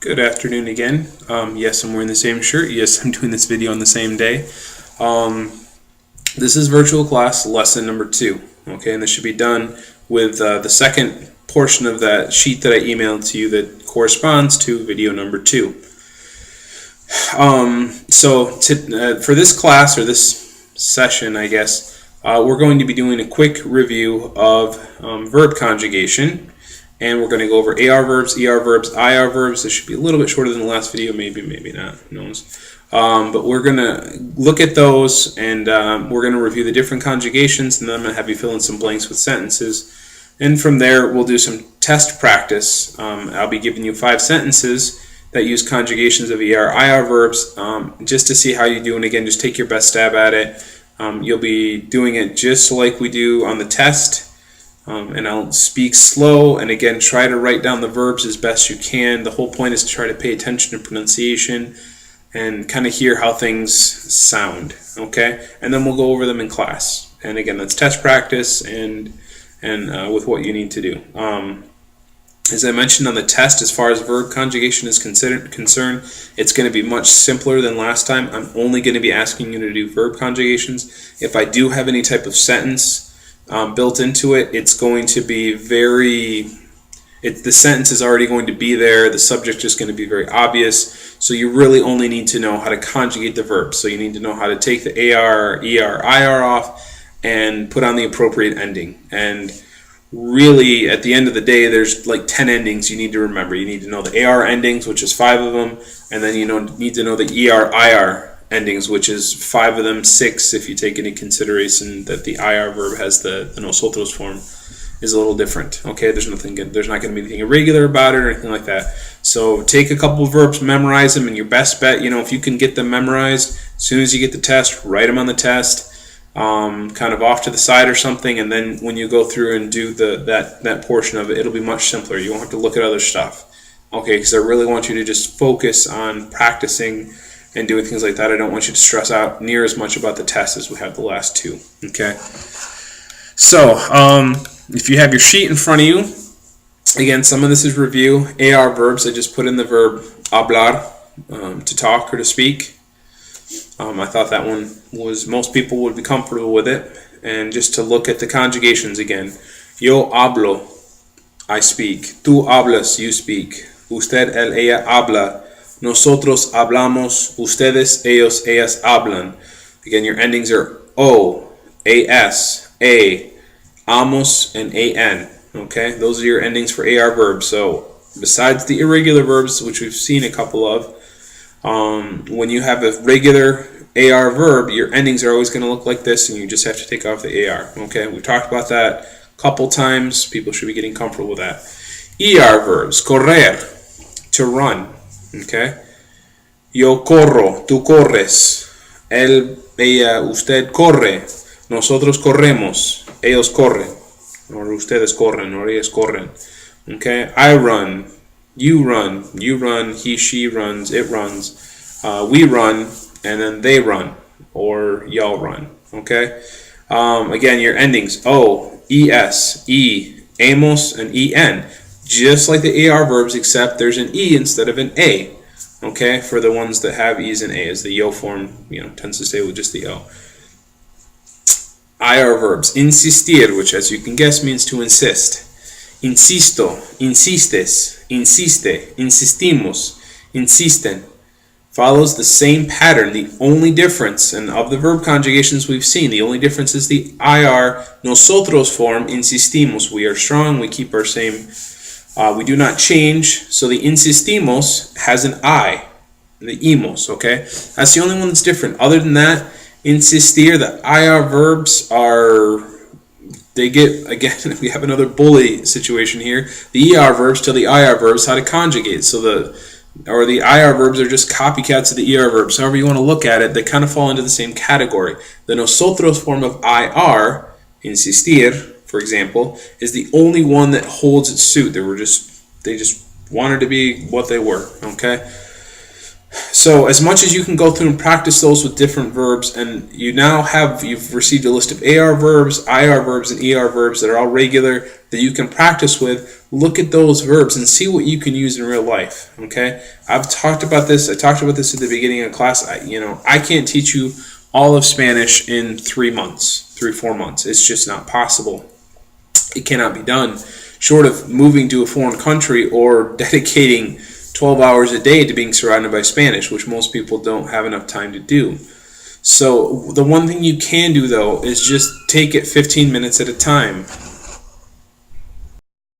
Good afternoon again. Yes, I'm wearing the same shirt. Yes, I'm doing this video on the same day. This is virtual class lesson number 2. Okay, and this should be done with the second portion of that sheet that I emailed to you that corresponds to video number 2. For this class, or this session, I guess, we're going to be doing a quick review of verb conjugation. And we're going to go over AR verbs, ER verbs, IR verbs. This should be a little bit shorter than the last video, maybe not, who knows. But we're going to look at those, and we're going to review the different conjugations, and then I'm going to have you fill in some blanks with sentences. And from there, we'll do some test practice. I'll be giving you 5 sentences that use conjugations of ER, IR verbs, just to see how you do. And again, just take your best stab at it. You'll be doing it just like we do on the test. And I'll speak slow, and again, try to write down the verbs as best you can. The whole point is to try to pay attention to pronunciation and kind of hear how things sound, okay? And then we'll go over them in class. And again, that's test practice and with what you need to do. As I mentioned on the test, as far as verb conjugation is concerned, it's going to be much simpler than last time. I'm only going to be asking you to do verb conjugations. If I do have any type of sentence built into it, it's going to be the sentence is already going to be there, the subject is going to be very obvious, so you really only need to know how to conjugate the verb. So you need to know how to take the AR, ER, IR off and put on the appropriate ending. And really, at the end of the day, there's like 10 endings you need to remember. You need to know the AR endings, which is 5 of them, and then you need to know the ER, IR endings, which is 5 of them, 6 if you take into consideration that the IR verb has the nosotros form is a little different. Okay, there's not going to be anything irregular about it or anything like that. So take a couple of verbs, memorize them, and your best bet, if you can get them memorized, as soon as you get the test, write them on the test, kind of off to the side or something, and then when you go through and do that portion of it, it'll be much simpler. You won't have to look at other stuff. Okay, because I really want you to just focus on practicing and doing things like that. I don't want you to stress out near as much about the test as we have the last 2. Okay. So, if you have your sheet in front of you, again, some of this is review. AR verbs, I just put in the verb hablar, to talk or to speak. I thought that one most people would be comfortable with it. And just to look at the conjugations again. Yo hablo, I speak. Tú hablas, you speak. Usted, él, ella habla. Nosotros hablamos, ustedes, ellos, ellas hablan. Again, your endings are O, AS, A, amos, and AN. Okay, those are your endings for AR verbs. So, besides the irregular verbs, which we've seen a couple of, when you have a regular AR verb, your endings are always going to look like this, and you just have to take off the AR. Okay, we've talked about that a couple times. People should be getting comfortable with that. ER verbs, correr, to run. Okay. Yo corro, tú corres. Él, ella, usted corre. Nosotros corremos. Ellos corren. Or ustedes corren, or ellos corren. Okay. I run. You run. You run. He, she runs. It runs. We run. And then they run. Or y'all run. Okay. Again, your endings. O, ES, E, amos, and EN. Just like the AR verbs, except there's an E instead of an A. Okay, for the ones that have E's and A's, the yo form, tends to stay with just the O. IR verbs, insistir, which as you can guess means to insist. Insisto, insistes, insiste, insistimos, insisten. Follows the same pattern. The only difference, and of the verb conjugations we've seen, the only difference is the IR nosotros form, insistimos. We are strong, we keep our same. We do not change, so the insistimos has an I, the imos, okay? That's the only one that's different. Other than that, insistir, the IR verbs again, we have another bully situation here. The ER verbs tell the IR verbs how to conjugate. So the IR verbs are just copycats of the ER verbs. However you want to look at it, they kind of fall into the same category. The nosotros form of IR, insistir, for example, is the only one that holds its suit. They just wanted to be what they were, okay? So as much as you can go through and practice those with different verbs, and you've received a list of AR verbs, IR verbs, and ER verbs that are all regular that you can practice with, look at those verbs and see what you can use in real life. Okay, I've talked about this. I talked about this at the beginning of class. I can't teach you all of Spanish in 3 months, 4 months. It's just not possible. It cannot be done, short of moving to a foreign country or dedicating 12 hours a day to being surrounded by Spanish, which most people don't have enough time to do. So the one thing you can do, though, is just take it 15 minutes at a time.